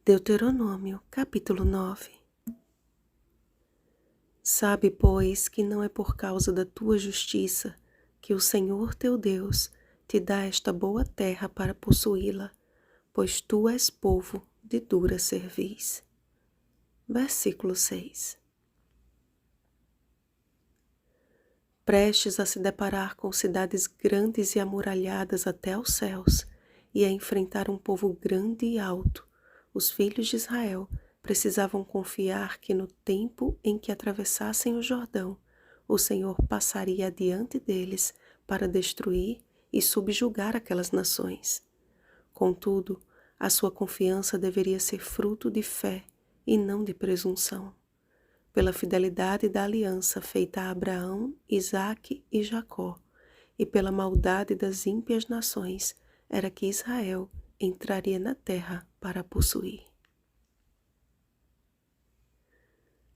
Deuteronômio, capítulo 9. Sabe, pois, que não é por causa da tua justiça que o Senhor teu Deus te dá esta boa terra para possuí-la, pois tu és povo de dura cerviz. Versículo 6. Prestes a se deparar com cidades grandes e amuralhadas até aos céus, e a enfrentar um povo grande e alto, os filhos de Israel precisavam confiar que no tempo em que atravessassem o Jordão, o Senhor passaria adiante deles para destruir e subjugar aquelas nações. Contudo, a sua confiança deveria ser fruto de fé e não de presunção. Pela fidelidade da aliança feita a Abraão, Isaque e Jacó, e pela maldade das ímpias nações, era que Israel entraria na terra para a possuir.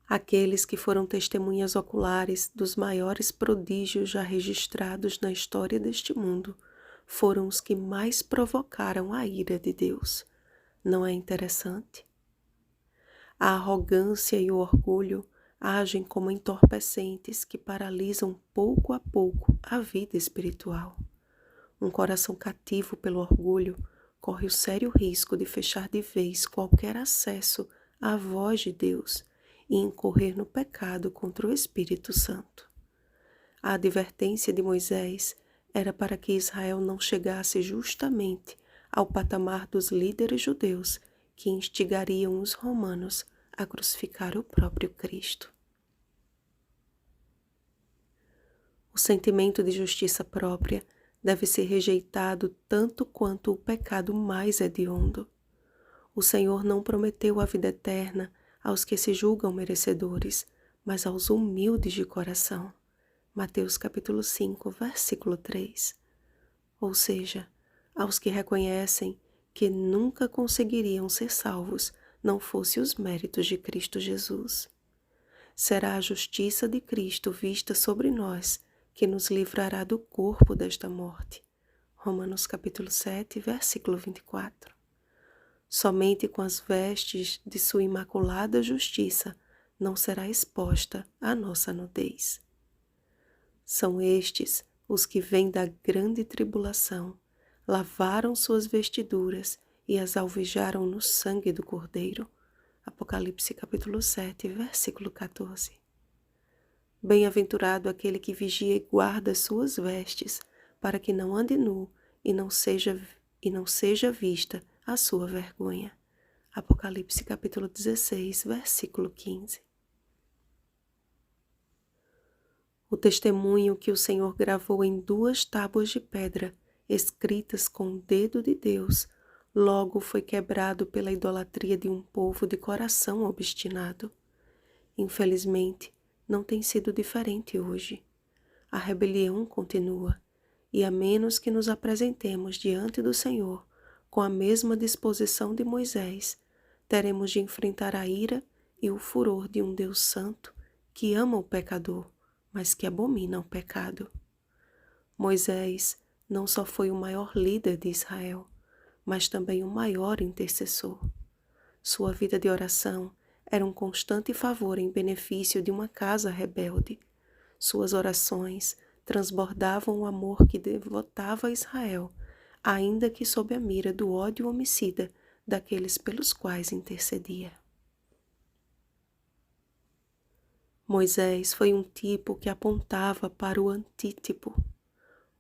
Aqueles que foram testemunhas oculares dos maiores prodígios já registrados na história deste mundo foram os que mais provocaram a ira de Deus. Não é interessante? A arrogância e o orgulho agem como entorpecentes que paralisam pouco a pouco a vida espiritual. Um coração cativo pelo orgulho corre o sério risco de fechar de vez qualquer acesso à voz de Deus e incorrer no pecado contra o Espírito Santo. A advertência de Moisés era para que Israel não chegasse justamente ao patamar dos líderes judeus que instigariam os romanos a crucificar o próprio Cristo. O sentimento de justiça própria deve ser rejeitado tanto quanto o pecado mais hediondo. O Senhor não prometeu a vida eterna aos que se julgam merecedores, mas aos humildes de coração. Mateus capítulo 5, versículo 3. Ou seja, aos que reconhecem que nunca conseguiriam ser salvos não fosse os méritos de Cristo Jesus. Será a justiça de Cristo vista sobre nós que nos livrará do corpo desta morte. Romanos capítulo 7, versículo 24. Somente com as vestes de sua imaculada justiça não será exposta a nossa nudez. São estes os que vêm da grande tribulação, lavaram suas vestiduras e as alvejaram no sangue do Cordeiro. Apocalipse capítulo 7, versículo 14. Bem-aventurado aquele que vigia e guarda suas vestes, para que não ande nu e não seja vista a sua vergonha. Apocalipse capítulo 16, versículo 15. O testemunho que o Senhor gravou em 2 tábuas de pedra, escritas com o dedo de Deus, logo foi quebrado pela idolatria de um povo de coração obstinado. Infelizmente, não tem sido diferente hoje. A rebelião continua, e a menos que nos apresentemos diante do Senhor com a mesma disposição de Moisés, teremos de enfrentar a ira e o furor de um Deus santo que ama o pecador, mas que abomina o pecado. Moisés não só foi o maior líder de Israel, mas também o maior intercessor. Sua vida de oração era um constante favor em benefício de uma casa rebelde. Suas orações transbordavam o amor que devotava a Israel, ainda que sob a mira do ódio homicida daqueles pelos quais intercedia. Moisés foi um tipo que apontava para o antítipo.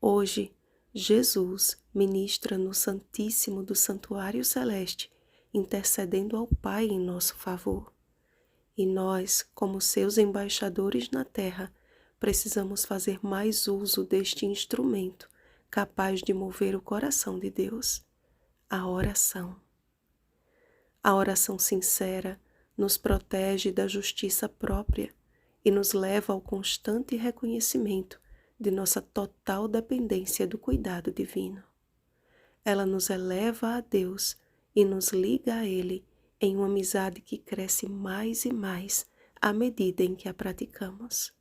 Hoje, Jesus ministra no Santíssimo do Santuário Celeste, intercedendo ao Pai em nosso favor. E nós, como seus embaixadores na terra, precisamos fazer mais uso deste instrumento capaz de mover o coração de Deus, a oração. A oração sincera nos protege da justiça própria e nos leva ao constante reconhecimento de nossa total dependência do cuidado divino. Ela nos eleva a Deus e nos liga a Ele em uma amizade que cresce mais e mais à medida em que a praticamos.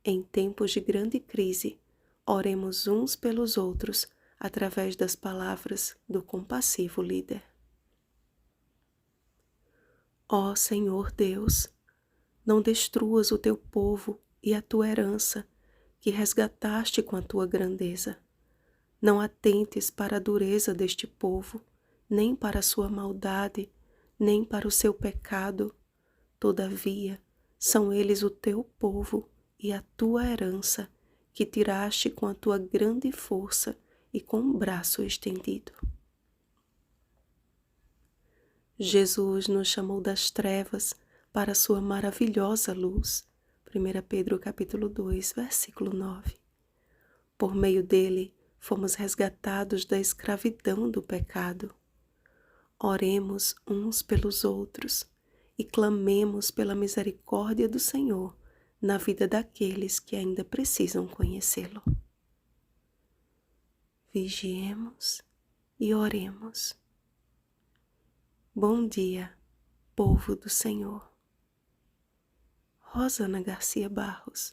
Em tempos de grande crise, oremos uns pelos outros, através das palavras do compassivo líder. Ó Senhor Deus, não destruas o teu povo e a tua herança, que resgataste com a tua grandeza. Não atentes para a dureza deste povo, nem para a sua maldade, nem para o seu pecado. Todavia, são eles o teu povo e a tua herança, que tiraste com a tua grande força e com o braço estendido. Jesus nos chamou das trevas para a sua maravilhosa luz. 1 Pedro capítulo 2, versículo 9. Por meio dele, fomos resgatados da escravidão do pecado. Oremos uns pelos outros e clamemos pela misericórdia do Senhor na vida daqueles que ainda precisam conhecê-lo. Vigiemos e oremos. Bom dia, povo do Senhor. Rosana Garcia Barros.